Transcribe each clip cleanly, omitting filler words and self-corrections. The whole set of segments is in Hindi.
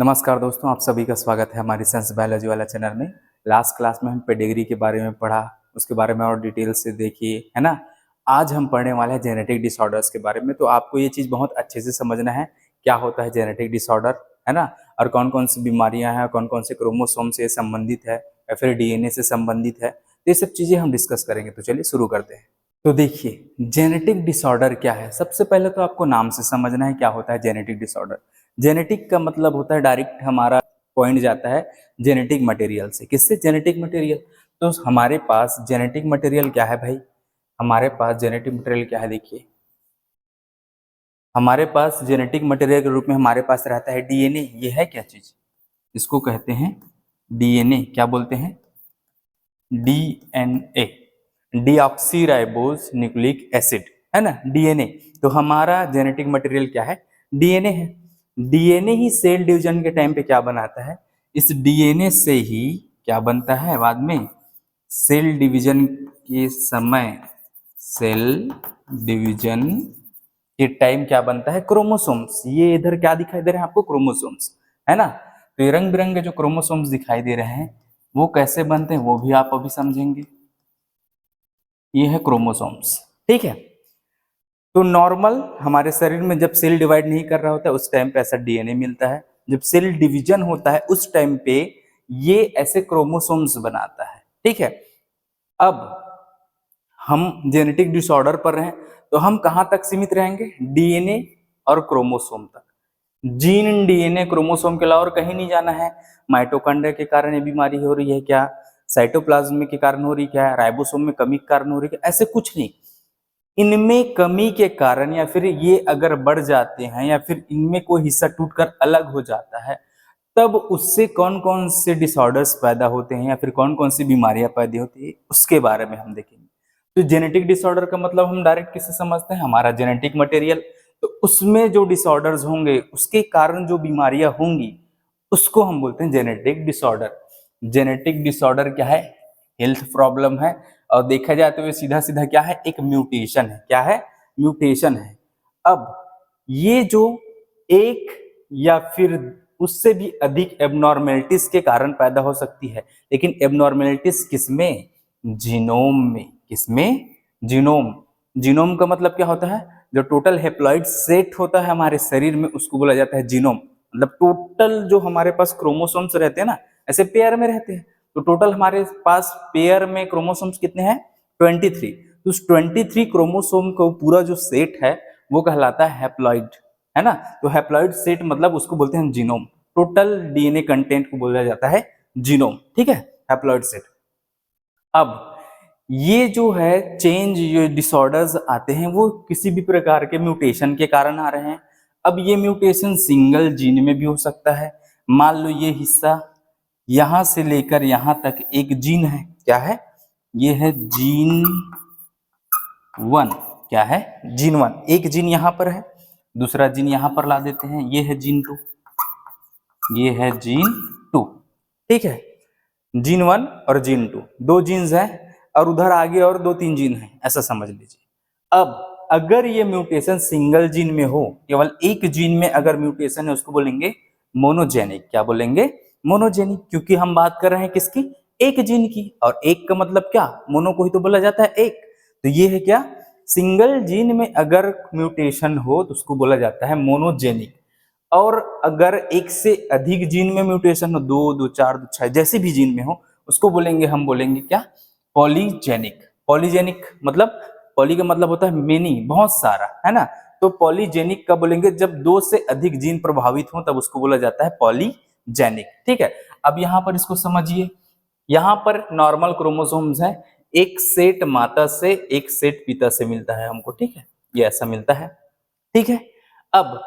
नमस्कार दोस्तों, आप सभी का स्वागत है हमारी साइंस बायोलॉजी वाला चैनल में। लास्ट क्लास में हम पेडिग्री के बारे में पढ़ा, उसके बारे में और डिटेल से देखिए, है ना। आज हम पढ़ने वाले हैं जेनेटिक डिसऑर्डर्स के बारे में। तो आपको ये चीज़ बहुत अच्छे से समझना है, क्या होता है जेनेटिक डिसऑर्डर, है ना, और कौन कौन सी बीमारियां हैं, कौन कौन से क्रोमोसोम से संबंधित है या फिर डीएनए से संबंधित है। तो ये सब चीज़ें हम डिस्कस करेंगे। तो चलिए शुरू करते हैं। तो देखिए, जेनेटिक डिसऑर्डर क्या है। सबसे पहले तो आपको नाम से समझना है क्या होता है जेनेटिक डिसऑर्डर। जेनेटिक का मतलब होता है डायरेक्ट हमारा पॉइंट जाता है जेनेटिक मटेरियल से। किससे? Genetic material. तो हमारे पास जेनेटिक मटेरियल क्या है भाई? हमारे पास जेनेटिक मटेरियल क्या है? देखिए, हमारे पास जेनेटिक मटेरियल के रूप में हमारे पास रहता है डीएनए। ये है क्या चीज? इसको कहते हैं डीएनए। क्या बोलते हैं? डीएनए, डीऑक्सीराइबोज न्यूक्लिक एसिड, है ना, डीएनए। तो हमारा जेनेटिक मटेरियल क्या है? डीएनए है। डीएनए ही सेल डिवीजन के टाइम पे क्या बनाता है? इस डीएनए से ही क्या बनता है बाद में? सेल डिवीजन के समय, सेल डिवीजन के टाइम क्या बनता है? क्रोमोसोम्स। ये इधर क्या दिखाई दे रहे हैं आपको? क्रोमोसोम्स, है ना। तो ये रंग बिरंगे जो क्रोमोसोम्स दिखाई दे रहे हैं वो कैसे बनते हैं वो भी आप अभी समझेंगे। ये है क्रोमोसोम्स, ठीक है। तो नॉर्मल हमारे शरीर में जब सेल डिवाइड नहीं कर रहा होता है उस टाइम पे ऐसा डीएनए मिलता है। जब सेल डिवीजन होता है उस टाइम पे ये ऐसे क्रोमोसोम्स बनाता है, ठीक है। अब हम जेनेटिक डिसऑर्डर पर हैं तो हम कहां तक सीमित रहेंगे? डीएनए और क्रोमोसोम तक। जीन, डीएनए, क्रोमोसोम के अलावा और कहीं नहीं जाना है। माइटोकॉन्ड्रिया के कारण ये बीमारी हो रही है क्या? साइटोप्लाज्म के कारण हो रही है क्या? राइबोसोम में कमी के कारण हो रही है क्या? ऐसे कुछ नहीं। इनमें कमी के कारण या फिर ये अगर बढ़ जाते हैं या फिर इनमें कोई हिस्सा टूटकर अलग हो जाता है तब उससे कौन कौन से डिसऑर्डर्स पैदा होते हैं या फिर कौन कौन सी बीमारियां पैदा होती है उसके बारे में हम देखेंगे। तो जेनेटिक डिसऑर्डर का मतलब हम डायरेक्ट किससे समझते हैं? हमारा जेनेटिक मटेरियल। तो उसमें जो डिसऑर्डर्स होंगे उसके कारण जो बीमारियां होंगी उसको हम बोलते हैं जेनेटिक डिसऑर्डर। जेनेटिक डिसऑर्डर क्या है? हेल्थ प्रॉब्लम है। और देखा जाए तो ये सीधा सीधा क्या है? एक म्यूटेशन है। क्या है? म्यूटेशन है। अब ये जो एक या फिर उससे भी अधिक एबनॉर्मेलिटीज के कारण पैदा हो सकती है, लेकिन एबनॉर्मेलिटीज किसमें? जीनोम में। किसमें? जीनोम। जीनोम का मतलब क्या होता है? जो टोटल हेप्लॉइड सेट होता है हमारे शरीर में उसको बोला जाता है जीनोम। मतलब टोटल जो हमारे पास क्रोमोसोम्स रहते हैं ना, ऐसे पेयर में रहते हैं। तो टोटल हमारे पास पेयर में क्रोमोसोम्स कितने हैं? 23। तो उस 23 क्रोमोसोम को पूरा जो सेट है वो कहलाता है हैप्लॉइड, है ना। तो हैप्लॉइड सेट मतलब उसको बोलते हैं जीनोम। टोटल डीएनए कंटेंट को बोला जाता है जीनोम, ठीक है, हैप्लॉइड सेट। अब ये जो है चेंज, ये डिसऑर्डर्स आते हैं वो किसी भी प्रकार के म्यूटेशन के कारण आ रहे हैं। अब ये म्यूटेशन सिंगल जीन में भी हो सकता है। मान लो ये हिस्सा यहां से लेकर यहां तक एक जीन है। क्या है? ये है जीन 1। क्या है? जीन 1। एक जीन यहां पर है, दूसरा जीन यहां पर ला देते हैं। ये है जीन 2, ये है जीन 2, ठीक है। जीन 1 और जीन 2 दो जीन्स हैं और उधर आगे और 2-3 जीन हैं, ऐसा समझ लीजिए। अब अगर ये म्यूटेशन सिंगल जीन में हो, केवल एक जीन में अगर म्यूटेशन है उसको बोलेंगे मोनोजेनिक। क्या बोलेंगे? मोनोजेनिक। क्योंकि हम बात कर रहे हैं किसकी? एक जीन की। और एक का मतलब क्या? मोनो को ही तो बोला जाता है एक। तो ये है क्या? सिंगल जीन में अगर म्यूटेशन हो तो उसको बोला जाता है मोनोजेनिक। और अगर एक से अधिक जीन में म्यूटेशन हो, 2, 2, 4, 2, 6 जैसे भी जीन में हो, उसको बोलेंगे, हम बोलेंगे क्या? पॉलीजेनिक। पॉलीजेनिक मतलब, पॉली का मतलब होता है मेनी, बहुत सारा, है ना। तो पॉलीजेनिक का बोलेंगे जब 2 से अधिक जीन प्रभावित हो तब उसको बोला जाता है पॉलीजेनिक, ठीक है। अब यहाँ पर इसको समझिए। यहाँ पर नॉर्मल क्रोमोसोम्स है, एक सेट माता से एक सेट पिता से मिलता है हमको, ठीक है, ये ऐसा मिलता है, ठीक है। अब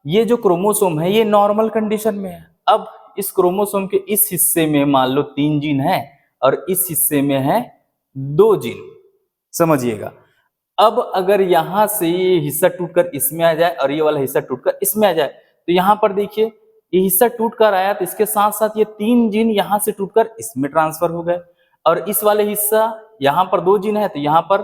ये जो क्रोमोसोम है ये नॉर्मल कंडीशन में है। अब इस क्रोमोसोम के इस हिस्से में मान लो 3 जीन है और इस हिस्से में है 2 जीन, समझिएगा। अब अगर यहां से ये हिस्सा टूटकर इसमें आ जाए और ये वाला हिस्सा टूटकर इसमें आ जाए तो यहां पर देखिए ये हिस्सा टूटकर आया तो इसके साथ साथ ये 3 जीन यहां से टूटकर इसमें ट्रांसफर हो गए। और इस वाले हिस्सा यहां पर 2 जीन है तो यहां पर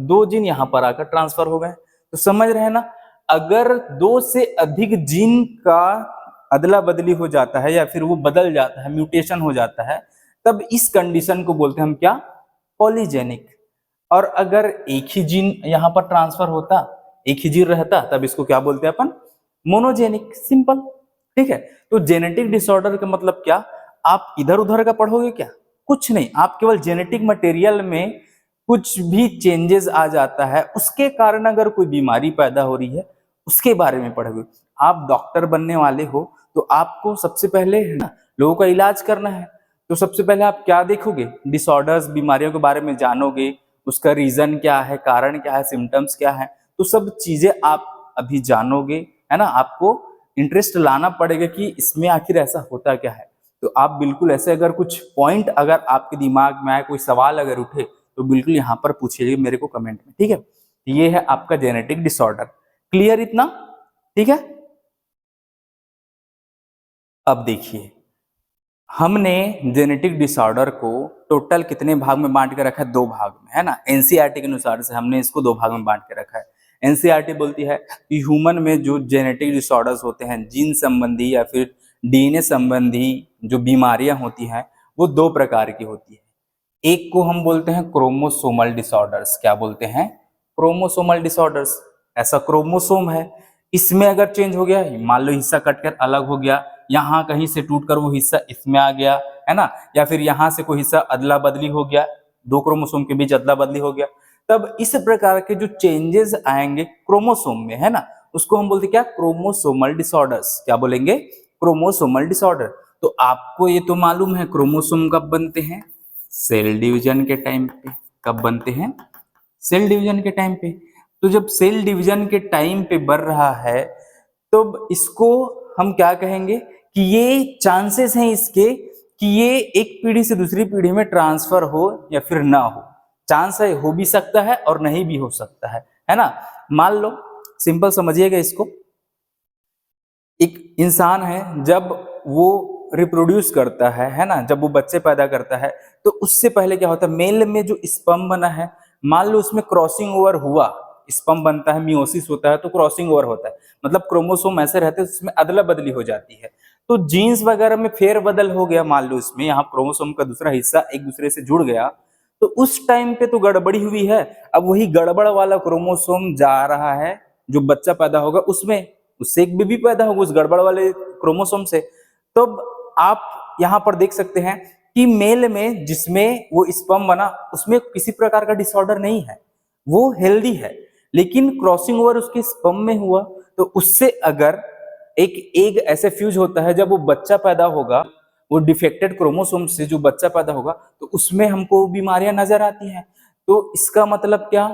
2 जीन यहां पर आकर ट्रांसफर हो गए। तो समझ रहे हैं ना, अगर 2 से अधिक जीन का अदला बदली हो जाता है या फिर वो बदल जाता है, म्यूटेशन हो जाता है, तब इस कंडीशन को बोलते हैं हम क्या, पॉलीजेनिक। और अगर एक ही जीन यहाँ पर ट्रांसफर होता, एक ही जीन रहता, तब इसको क्या बोलते हैं अपन, मोनोजेनिक, सिंपल। ठीक है, तो जेनेटिक डिसऑर्डर का मतलब क्या, आप इधर उधर का पढ़ोगे क्या, कुछ नहीं, आप केवल जेनेटिक मटेरियल में कुछ भी चेंजेस आ जाता है, उसके कारण अगर कोई बीमारी पैदा हो रही है, उसके बारे में पढ़ोगे। आप डॉक्टर बनने वाले हो तो आपको सबसे पहले ना लोगों का इलाज करना है, तो सबसे पहले आप क्या देखोगे, डिसऑर्डर्स, बीमारियों के बारे में जानोगे, उसका रीजन क्या है, कारण क्या है, सिम्टम्स क्या है, तो सब चीजें आप अभी जानोगे, है ना। आपको इंटरेस्ट लाना पड़ेगा कि इसमें आखिर ऐसा होता क्या है। तो आप बिल्कुल ऐसे अगर कुछ पॉइंट अगर आपके दिमाग में आए, कोई सवाल अगर उठे, तो बिल्कुल यहाँ पर पूछिए मेरे को कमेंट में, ठीक है। ये है आपका जेनेटिक डिसऑर्डर, क्लियर इतना, ठीक है। अब देखिए, हमने जेनेटिक डिसऑर्डर को टोटल कितने भाग में बांट के रखा है, 2 भाग में, है ना। एनसीईआरटी के अनुसार से हमने इसको 2 भाग में बांट के रखा है। एनसीईआरटी बोलती है कि ह्यूमन में जो जेनेटिक डिसऑर्डर्स होते हैं, जीन संबंधी या फिर डीएनए संबंधी जो बीमारियां होती हैं, वो 2 प्रकार की होती है। एक को हम बोलते हैं क्रोमोसोमल डिसऑर्डर्स, क्या बोलते हैं, क्रोमोसोमल डिसऑर्डर्स। ऐसा क्रोमोसोम है, इसमें अगर चेंज हो गया, मान लो हिस्सा कटकर अलग हो गया, यहाँ कहीं से टूटकर वो हिस्सा इसमें आ गया, है ना, या फिर यहाँ से कोई हिस्सा अदला बदली हो गया, 2 क्रोमोसोम के बीच अदला बदली हो गया, तब इस प्रकार के जो चेंजेस आएंगे क्रोमोसोम में, है ना, उसको हम बोलते क्या, क्रोमोसोमल डिसऑर्डर्स। क्या बोलेंगे, क्रोमोसोमल डिसऑर्डर। तो आपको ये तो मालूम है क्रोमोसोम कब बनते हैं, सेल डिवीजन के टाइम पे। कब बनते हैं, सेल डिवीजन के टाइम पे। तो जब सेल डिवीजन के टाइम पे बढ़ रहा है, तो इसको हम क्या कहेंगे कि ये चांसेस हैं इसके कि ये एक पीढ़ी से दूसरी पीढ़ी में ट्रांसफर हो या फिर ना हो। चांस है, हो भी सकता है और नहीं भी हो सकता है ना। मान लो, सिंपल समझिएगा इसको, एक इंसान है, जब वो रिप्रोड्यूस करता है ना, जब वो बच्चे पैदा करता है, तो उससे पहले क्या होता है, मेल में जो स्पर्म बना है, मान लो उसमें क्रॉसिंग ओवर हुआ, स्पर्म बनता है, मियोसिस होता है, तो क्रॉसिंग ओवर होता है, मतलब क्रोमोसोम ऐसे रहते हैं उसमें अदला बदली हो जाती है, तो जीन्स वगैरह में फेर बदल हो गया, मान लो इसमें यहाँ क्रोमोसोम का दूसरा हिस्सा एक दूसरे से जुड़ गया, तो उस टाइम पे तो गड़बड़ी हुई है। अब वही गड़बड़ वाला क्रोमोसोम जा रहा है, जो बच्चा पैदा होगा उसमें, उससे एक बेबी पैदा होगा उस गड़बड़ वाले क्रोमोसोम से। तो आप यहाँ पर देख सकते हैं कि मेल में जिसमें वो स्पर्म बना, उसमें किसी प्रकार का डिसऑर्डर नहीं है, वो हेल्दी है, लेकिन क्रॉसिंग ओवर उसके स्पर्म में हुआ, तो उससे अगर एक एग ऐसे फ्यूज होता है, जब वो बच्चा पैदा होगा, वो डिफेक्टेड क्रोमोसोम से जो बच्चा पैदा होगा, तो उसमें हमको बीमारियां नजर आती हैं। तो इसका मतलब क्या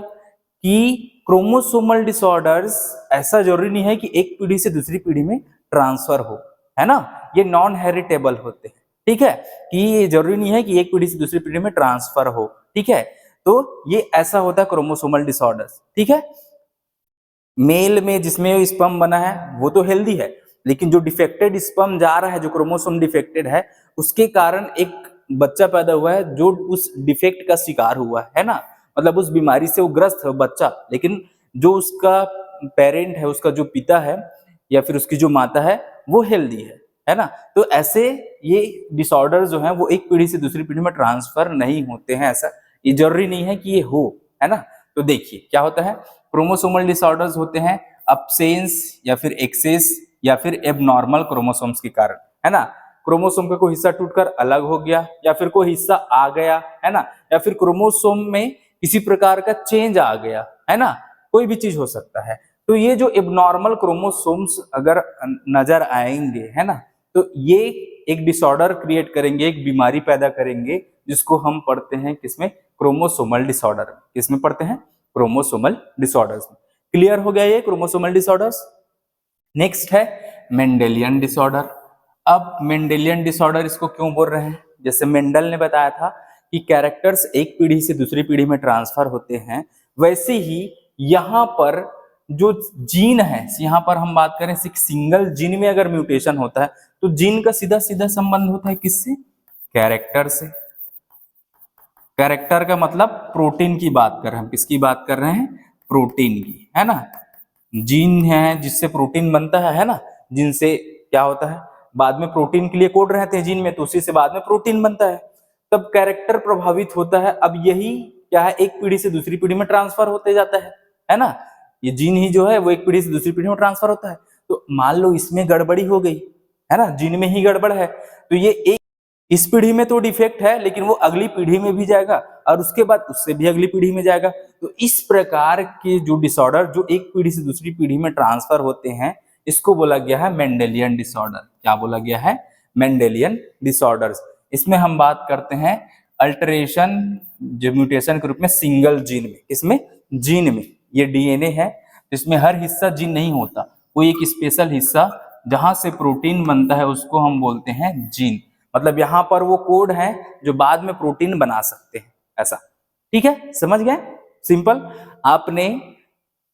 कि क्रोमोसोमल डिसऑर्डर्स ऐसा जरूरी नहीं है कि एक पीढ़ी से दूसरी पीढ़ी में ट्रांसफर हो, है ना, ये नॉन हेरिटेबल होते हैं, ठीक है, कि ये जरूरी नहीं है कि एक पीढ़ी से दूसरी पीढ़ी में ट्रांसफर हो, ठीक है। तो ये ऐसा होता है क्रोमोसोमल डिसऑर्डर्स, ठीक है। मेल में जिसमें स्पर्म बना है वो तो हेल्दी है, लेकिन जो डिफेक्टेड स्पर्म जा रहा है, जो क्रोमोसोम डिफेक्टेड है, उसके कारण एक बच्चा पैदा हुआ है जो उस डिफेक्ट का शिकार हुआ है ना, मतलब उस बीमारी से वो ग्रस्त है बच्चा, लेकिन जो उसका पेरेंट है, उसका जो पिता है या फिर उसकी जो माता है, वो हेल्दी है ना। तो ऐसे ये डिसऑर्डर जो है वो एक पीढ़ी से दूसरी पीढ़ी में ट्रांसफर नहीं होते हैं, ऐसा ये जरूरी नहीं है कि ये हो, है ना। तो देखिए क्या होता है, क्रोमोसोमल डिसऑर्डर्स होते हैं अब्सेंस या फिर एक्सेस या फिर एबनॉर्मल क्रोमोसोम्स के कारण, है ना। क्रोमोसोम का कोई हिस्सा टूटकर अलग हो गया, या फिर कोई हिस्सा आ गया, है ना, या फिर क्रोमोसोम में किसी प्रकार का चेंज आ गया, है ना, कोई भी चीज हो सकता है। तो ये जो एबनॉर्मल क्रोमोसोम्स अगर नजर आएंगे, है ना, तो ये एक डिसऑर्डर क्रिएट करेंगे, एक बीमारी पैदा करेंगे, जिसको हम पढ़ते हैं किसमें, क्रोमोसोमल डिसऑर्डर। किसमें पढ़ते हैं, क्रोमोसोमल डिसऑर्डर्स में। क्लियर हो गया ये क्रोमोसोमल डिसऑर्डर्स। नेक्स्ट है मेंडेलियन डिसऑर्डर। अब मेंडेलियन डिसऑर्डर इसको क्यों बोल रहे हैं, जैसे मेंडल ने बताया था कि कैरेक्टर्स एक पीढ़ी से दूसरी पीढ़ी में ट्रांसफर होते हैं, वैसे ही यहाँ पर जो जीन है, यहाँ पर हम बात करें सिंगल जीन में अगर म्यूटेशन होता है, तो जीन का सीधा सीधा संबंध होता है किससे, कैरेक्टर से। कैरेक्टर का मतलब प्रोटीन की बात कर रहे हैं हम, किसकी बात कर रहे हैं, प्रोटीन की, है ना। जीन है जिससे प्रोटीन बनता है ना, जिनसे क्या होता है, बाद में प्रोटीन के लिए कोड रहते हैं जीन में, तो उसी से बाद में प्रोटीन बनता है, तब कैरेक्टर प्रभावित होता है। अब यही क्या है, एक पीढ़ी से दूसरी पीढ़ी में ट्रांसफर होते जाता है ना, ये जीन ही जो है वो एक पीढ़ी से दूसरी पीढ़ी में ट्रांसफर होता है। तो मान लो इसमें गड़बड़ी हो गई है ना, जीन में ही गड़बड़ है, तो ये एक इस पीढ़ी में तो डिफेक्ट है, लेकिन वो अगली पीढ़ी में भी जाएगा और उसके बाद उससे भी अगली पीढ़ी में जाएगा। तो इस प्रकार के जो डिसऑर्डर जो एक पीढ़ी से दूसरी पीढ़ी में ट्रांसफर होते हैं, इसको बोला गया है मेंडेलियन डिसऑर्डर। क्या बोला गया है? Mendelian disorders. इसमें हम बात करते हैं अल्टरेशन जो म्यूटेशन के रूप में सिंगल जीन में, इसमें जीन में ये डीएनए है, इसमें हर हिस्सा जीन नहीं होता, कोई एक स्पेशल हिस्सा जहां से प्रोटीन बनता है उसको हम बोलते हैं जीन। मतलब यहाँ पर वो कोड है जो बाद में प्रोटीन बना सकते हैं, ऐसा। ठीक है, समझ गए? सिंपल। आपने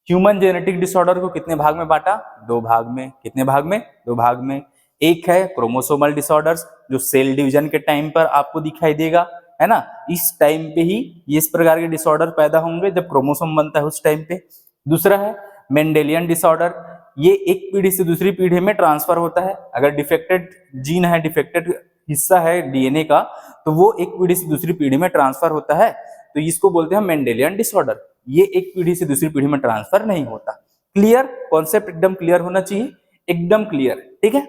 ह्यूमन जेनेटिक डिसऑर्डर को कितने भाग में बांटा? दो भाग में। कितने भाग में? दो भाग में। एक है क्रोमोसोमल डिसऑर्डर्स जो सेल डिवीजन के टाइम पर आपको दिखाई देगा, है ना, इस टाइम पे ही ये इस प्रकार के डिसऑर्डर पैदा होंगे जब क्रोमोसोम बनता है उस टाइम पे। दूसरा है मेंडेलियन डिसऑर्डर, ये एक पीढ़ी से दूसरी पीढ़ी में ट्रांसफर होता है। अगर डिफेक्टेड जीन है, डिफेक्टेड हिस्सा है डीएनए का, तो वो एक पीढ़ी से दूसरी पीढ़ी में ट्रांसफर होता है, तो इसको बोलते हैं मेंडेलियन डिसऑर्डर। ये एक पीढ़ी से दूसरी पीढ़ी में ट्रांसफर नहीं होता। क्लियर? कॉन्सेप्ट एकदम क्लियर होना चाहिए, एकदम क्लियर। ठीक है,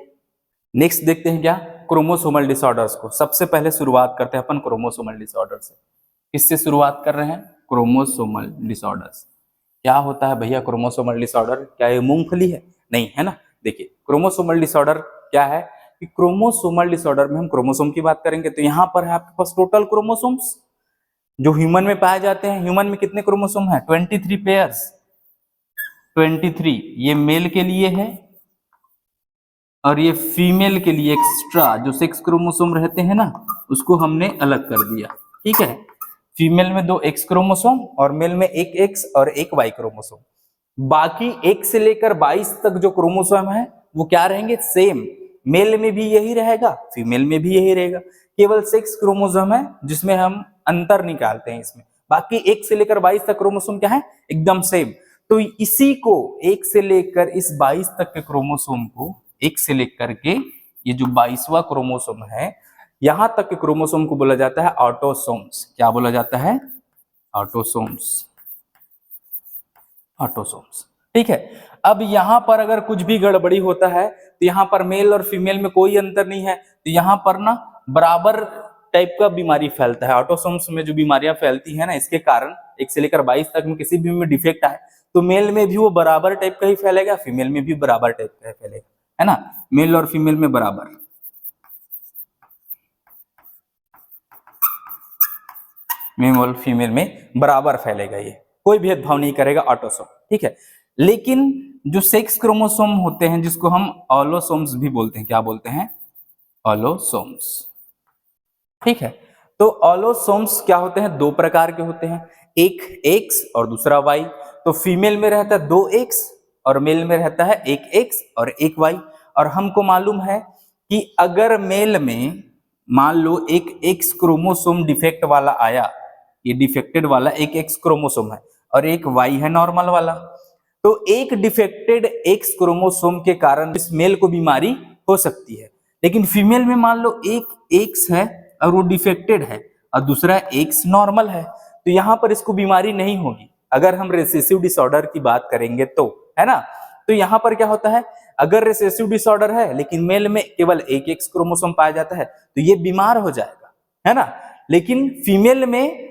नेक्स्ट देखते हैं क्या, क्रोमोसोमल डिसऑर्डर्स को। सबसे पहले शुरुआत करते हैं अपन क्रोमोसोमल डिसऑर्डर से। किससे शुरुआत कर रहे हैं? Chromosomal disorders. क्या होता है भैया क्रोमोसोमल डिसऑर्डर? क्या ये मूंगफली है? नहीं, है ना। देखिए क्रोमोसोमल डिसऑर्डर क्या है कि क्रोमोसोमल डिसऑर्डर में हम क्रोमोसोम की बात करेंगे, तो यहाँ पर है आपके पास टोटल क्रोमोसोम्स जो ह्यूमन में पाए जाते हैं। ह्यूमन में कितने क्रोमोसोम है? 23 पेयर्स, 23। ये मेल के लिए है और ये फीमेल के लिए एक्स्ट्रा जो 6 क्रोमोसोम रहते हैं ना, उसको हमने अलग कर दिया। ठीक है, फीमेल में 2 एक्स क्रोमोसोम और मेल में 1 एक्स और 1 वाई क्रोमोसोम। बाकी 1 से लेकर 22 तक जो क्रोमोसोम है वो क्या रहेंगे? सेम। मेल में भी यही रहेगा, फीमेल में भी यही रहेगा। केवल 6 क्रोमोसोम है जिसमें हम अंतर निकालते हैं इसमें, बाकी 1 से लेकर 22 तक क्रोमोसोम क्या है? एकदम सेम। तो इसी को 1 से लेकर इस 22 तक के क्रोमोसोम को, 1 से लेकर के ये जो 22वां क्रोमोसोम है, यहां तक के क्रोमोसोम को बोला जाता है ऑटोसोम्स। क्या बोला जाता है? ऑटोसोम्स। ऑटोसोम्स। ठीक है, अब यहां पर अगर कुछ भी गड़बड़ी होता है तो यहां पर मेल और फीमेल में कोई अंतर नहीं है, तो यहां पर ना बराबर टाइप का बीमारी फैलता है। ऑटोसोम्स में जो बीमारियां फैलती है ना, इसके कारण 1 से लेकर 22 तक में किसी भी में डिफेक्ट आए तो मेल में भी वो बराबर टाइप का ही फैलेगा, फीमेल में भी बराबर टाइप का फैलेगा, है ना। मेल और फीमेल में बराबर, मेल और फीमेल में बराबर फैलेगा, ये कोई भेदभाव नहीं करेगा ऑटोसोम। ठीक है, लेकिन जो 6 क्रोमोसोम होते हैं जिसको हम ऑलोसोम्स भी बोलते हैं, क्या बोलते हैं? ऑलोसोम्स। ठीक है, तो ऑलोसोम्स क्या होते हैं? 2 प्रकार के होते हैं, एक एक्स और दूसरा वाई। तो फीमेल में रहता है 2 एक्स और मेल में रहता है 1 एक्स और 1 वाई। और हमको मालूम है कि अगर मेल में मान लो एक एक्स क्रोमोसोम डिफेक्ट वाला आया, ये डिफेक्टेड वाला एक एक्स क्रोमोसोम है और एक वाई है नॉर्मल वाला, तो एक डिफेक्टेड एक्स क्रोमोसोम के कारण इस मेल को बीमारी हो सकती है। लेकिन फीमेल में मान लो एक एक्स है और वो डिफेक्टेड है और दूसरा एक्स नॉर्मल है, तो यहां पर इसको बीमारी नहीं होगी। अगर हम रिसेसिव डिसऑर्डर की बात करेंगे तो, है ना, तो यहां पर क्या होता है, अगर रिसेसिव डिसऑर्डर है लेकिन मेल में केवल एक एक्स क्रोमोसोम पाया जाता है तो ये बीमार हो जाएगा, है ना। लेकिन फीमेल में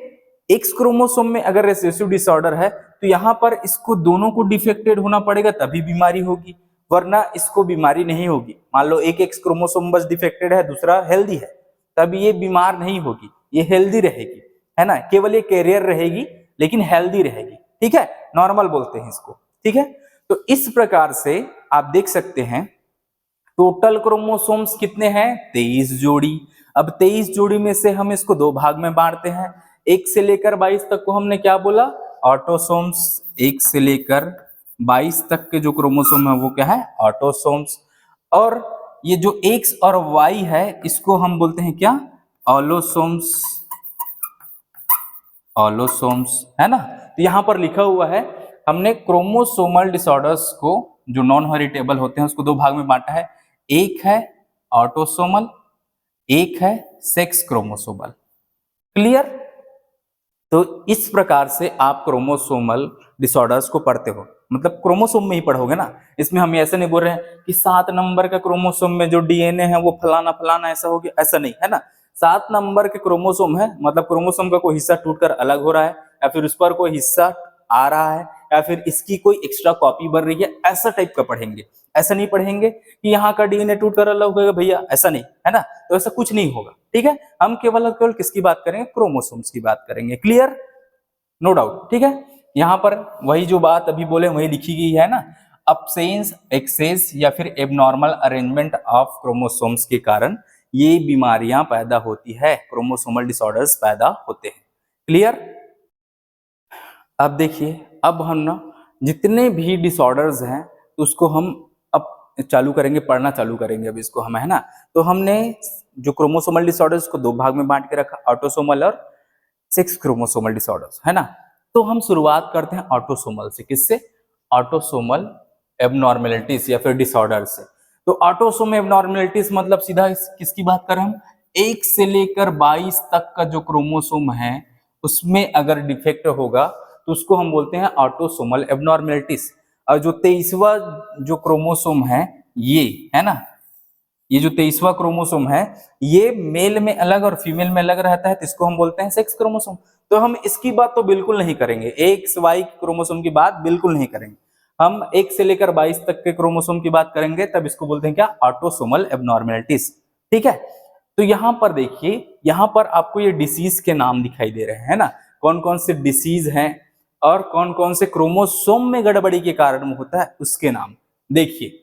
एक्स क्रोमोसोम में अगर रिसेसिव डिसऑर्डर है तो यहां पर इसको दोनों को डिफेक्टेड होना पड़ेगा तभी बीमारी होगी, वरना इसको बीमारी नहीं होगी। मान लो एक एक्स क्रोमोसोम बस डिफेक्टेड है, दूसरा हेल्दी है, तब ये बीमार नहीं होगी, ये हेल्दी रहेगी, है ना। केवल ये कैरियर रहेगी लेकिन हेल्दी रहेगी। ठीक है, नॉर्मल बोलते हैं इसको। ठीक है, तो इस प्रकार से आप देख सकते हैं टोटल क्रोमोसोम्स कितने हैं? 23 जोड़ी। अब 23 जोड़ी में से हम इसको 2 भाग में बांटते हैं। 1 से लेकर 22 तक को हमने क्या बोला? ऑटोसोम्स। 1 से लेकर 22 तक के जो क्रोमोसोम है वो क्या है? ऑटोसोम्स। और ये जो एक्स और वाई है इसको हम बोलते हैं क्या? ऑलोसोम्स। ऑलोसोम्स, है ना। तो यहां पर लिखा हुआ है, हमने क्रोमोसोमल डिसऑर्डर्स को जो नॉन हेरिटेबल होते हैं उसको 2 भाग में बांटा है। एक है ऑटोसोमल, एक है सेक्स क्रोमोसोमल। क्लियर? तो इस प्रकार से आप क्रोमोसोमल डिसऑर्डर्स को पढ़ते हो, मतलब क्रोमोसोम में ही पढ़ोगे ना। इसमें हम ऐसे नहीं बोल रहे हैं कि 7 नंबर का क्रोमोसोम में जो डीएनए है वो फलाना फलाना ऐसा हो गया, ऐसा नहीं है ना। 7 नंबर के क्रोमोसोम है, मतलब क्रोमोसोम का कोई हिस्सा टूटकर अलग हो रहा है, या फिर उस पर कोई हिस्सा आ रहा है, या फिर इसकी कोई एक्स्ट्रा कॉपी बन रही है, ऐसा टाइप का पढ़ेंगे। ऐसा नहीं पढ़ेंगे कि यहाँ का डीएनए टूटकर अलग हो गया भैया, ऐसा नहीं है ना। तो ऐसा कुछ नहीं होगा, ठीक है। हम केवल केवल किसकी बात करेंगे? क्रोमोसोम्स की बात करेंगे। क्लियर? नो डाउट, ठीक है। यहाँ पर वही जो बात अभी बोले वही लिखी गई है ना, अब्सेंस, एक्सेस या फिर एबनॉर्मल अरेंजमेंट ऑफ क्रोमोसोम्स के कारण ये बीमारियां पैदा होती है, क्रोमोसोमल डिसऑर्डर्स पैदा होते हैं। क्लियर? अब देखिए, अब हम ना जितने भी डिसऑर्डर्स हैं उसको हम अब चालू करेंगे, पढ़ना चालू करेंगे अब इसको हम, है ना। तो हमने जो क्रोमोसोमल डिसऑर्डर्स को दो भाग में बांट के रखा, ऑटोसोमल और सेक्स क्रोमोसोमल डिसऑर्डर्स, है ना। तो हम शुरुआत करते हैं ऑटोसोमल से। किससे? ऑटोसोमल एबनॉर्मेलिटीज या फिर डिसऑर्डर से। तो ऑटोसोमल एबनॉर्मेलिटीज मतलब सीधा किसकी बात करें हम? 1 से लेकर 22 तक का जो क्रोमोसोम है उसमें अगर डिफेक्ट होगा तो उसको हम बोलते हैं ऑटोसोमल एबनॉर्मेलिटीज। और जो 23वां जो क्रोमोसोम है ये, है ना, ये जो 23वां क्रोमोसोम है ये मेल में अलग और फीमेल में अलग रहता है, तो इसको हम बोलते हैं सेक्स क्रोमोसोम। तो हम इसकी बात तो बिल्कुल नहीं करेंगे, एक्स वाई क्रोमोसोम की बात बिल्कुल नहीं करेंगे। हम 1 से लेकर 22 तक के क्रोमोसोम की बात करेंगे, तब इसको बोलते हैं क्या? Autosomal abnormalities. ठीक है। तो यहां पर देखिए, यहां पर आपको ये डिसीज के नाम दिखाई दे रहे हैं ना, कौन कौन से डिसीज हैं और कौन कौन से क्रोमोसोम में गड़बड़ी के कारण होता है उसके नाम देखिए,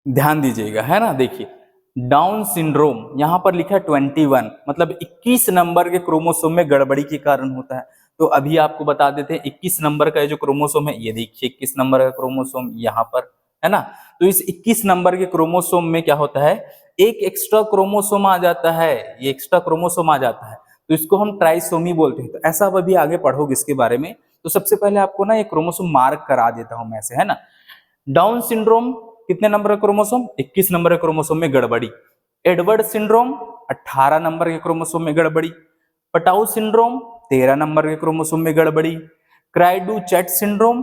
ध्यान दीजिएगा, है ना। देखिए, डाउन सिंड्रोम यहां पर लिखा है 21, मतलब 21 नंबर के क्रोमोसोम में गड़बड़ी के कारण होता है। तो अभी आपको बता देते हैं 21 नंबर का जो क्रोमोसोम है, ये देखिए 21 नंबर का क्रोमोसोम यहाँ पर, है ना। तो इस 21 नंबर के क्रोमोसोम में क्या होता है? एक एक्स्ट्रा क्रोमोसोम आ जाता है, ये एक्स्ट्रा क्रोमोसोम आ जाता है, तो इसको हम ट्राइसोमी बोलते हैं। तो ऐसा आप अभी आगे पढ़ोगे इसके बारे में। तो सबसे पहले आपको ना ये क्रोमोसोम मार्क करा देता हूं मैं ऐसे, है ना। डाउन सिंड्रोम कितने नंबर का क्रोमोसोम? 21 नंबर के क्रोमोसोम में गड़बड़ी। एडवर्ड सिंड्रोम 18 नंबर के क्रोमोसोम में गड़बड़ी। पटाउ सिंड्रोम 13 नंबर के क्रोमोसोम में गड़बड़ी। क्राइडू चैट सिंड्रोम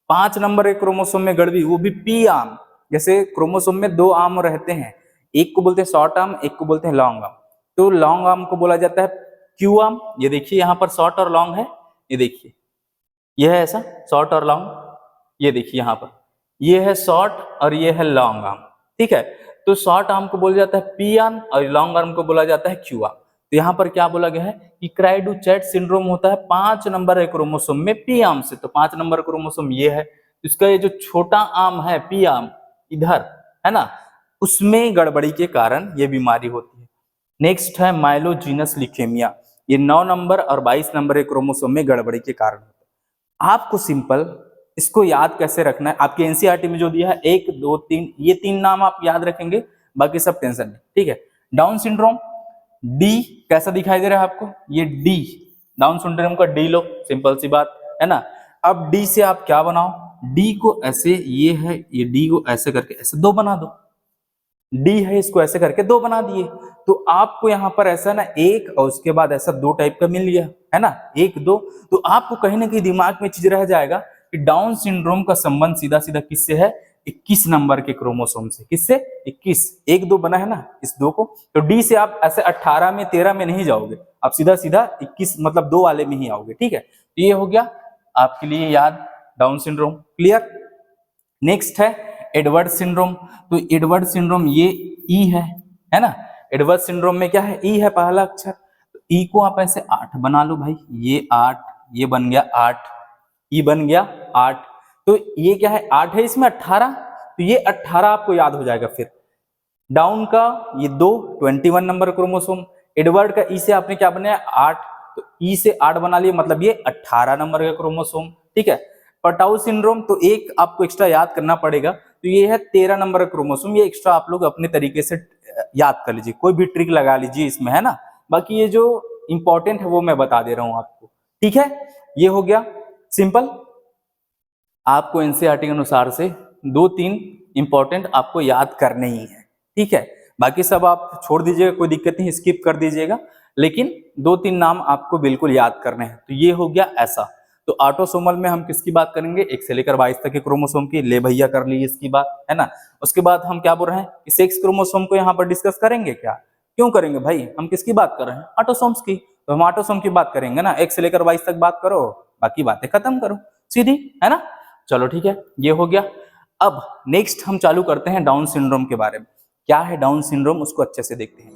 5 नंबर के क्रोमोसोम में गड़बड़ी, वो भी पी आर्म। जैसे क्रोमोसोम में 2 आर्म रहते हैं, एक को बोलते हैं शॉर्ट आर्म, एक को बोलते हैं लॉन्ग आर्म। तो लॉन्ग आर्म को बोला जाता है क्यू आर्म। ये देखिए यहाँ पर शॉर्ट और लॉन्ग है, ये देखिए, यह है ऐसा शॉर्ट और लॉन्ग। ये देखिए यहाँ पर ये है शॉर्ट और ये है लॉन्ग आर्म, ठीक है। तो शॉर्ट आर्म को बोला जाता है पी आर्म और लॉन्ग आर्म को बोला जाता है क्यू आर्म। तो यहाँ पर क्या बोला गया है कि क्राइडू चैट सिंड्रोम होता है 5 नंबर है क्रोमोसोम में पी आर्म से। तो 5 नंबर क्रोमोसोम ये है, इसका ये जो छोटा आर्म है पी आर्म इधर, है ना, उसमें गड़बड़ी के कारण ये बीमारी होती है। नेक्स्ट है माइलोजीनस ल्यूकेमिया, ये 9 नंबर और 22 नंबर के क्रोमोसोम में गड़बड़ी के कारण होता है। आपको सिंपल इसको याद कैसे रखना है, आपके एनसीईआरटी में जो दिया है 1 2 3, ये 3 नाम आप याद रखेंगे, बाकी सब टेंशन नहीं, ठीक है। डाउन सिंड्रोम, डी कैसा दिखाई दे रहा है आपको? ये डी, डाउन सिंड्रोम का डी लो, सिंपल सी बात है ना। अब डी से आप क्या बनाओ? डी को ऐसे, ये है, ये डी को ऐसे करके ऐसे 2 बना दो। डी है, इसको ऐसे करके 2 बना दिए, तो आपको यहाँ पर ऐसा ना 1 और उसके बाद ऐसा 2 टाइप का मिल गया, है ना, 1 2। तो आपको कहीं ना कहीं दिमाग में चीज रह जाएगा कि डाउन सिंड्रोम का संबंध सीधा सीधा किससे है? 21 नंबर के क्रोमोसोम से। किससे? 21, 1 2 बना है ना इस 2 को। तो डी से आप ऐसे 18 में 13 में नहीं जाओगे, आप सीधा सीधा 21 मतलब 2 वाले में ही आओगे, ठीक है। तो ये हो गया आपके लिए याद डाउन सिंड्रोम। क्लियर? नेक्स्ट है एडवर्ड सिंड्रोम। तो एडवर्ड सिंड्रोम ये ई है ना। एडवर्ड सिंड्रोम में क्या है? ई है पहला अक्षर। तो ई को आप ऐसे 8 बना लो भाई, ये 8, ये बन गया 8, ई बन गया 8। तो ये क्या है? 8 है, इसमें 18, तो ये 18 आपको याद हो जाएगा। फिर डाउन का ये 2 21 नंबर क्रोमोसोम। एडवर्ड का ई से आपने क्या बनाया? 8, तो ई से 8 बना लिए, मतलब ये 18 नंबर का क्रोमोसोम, ठीक है। पटाउ सिंड्रोम, तो एक आपको एक्स्ट्रा याद करना पड़ेगा, तो ये है 13 नंबर का क्रोमोसोम। ये एक्स्ट्रा आप लोग अपने तरीके से याद कर लीजिए, कोई भी ट्रिक लगा लीजिए इसमें, है ना। बाकी ये जो इंपॉर्टेंट है वो मैं बता दे रहा हूं आपको, ठीक है। ये हो गया सिंपल। आपको एनसीईआरटी के अनुसार से 2-3 इंपॉर्टेंट आपको याद करने ही है, ठीक है, बाकी सब आप छोड़ दीजिएगा, कोई दिक्कत नहीं, स्किप कर दीजिएगा, लेकिन 2-3 नाम आपको बिल्कुल याद करने हैं। तो ये हो गया ऐसा। तो ऑटोसोमल में हम किसकी बात करेंगे, 1 से लेकर 22 तक के क्रोमोसोम की, ले भैया कर ली इसकी बात, है ना। उसके बाद हम क्या बोल रहे हैं कि सेक्स क्रोमोसोम को यहाँ पर डिस्कस करेंगे क्या, क्यों करेंगे भाई, हम किसकी बात कर रहे हैं, ऑटोसोम्स की, तो हम ऑटोसोम की बात करेंगे ना। 1 से लेकर 22 तक बात करो, बाकी बातें खत्म करो, सीधी, है ना। चलो ठीक है, ये हो गया। अब नेक्स्ट हम चालू करते हैं डाउन सिंड्रोम के बारे में। क्या है डाउन सिंड्रोम, उसको अच्छे से देखते हैं।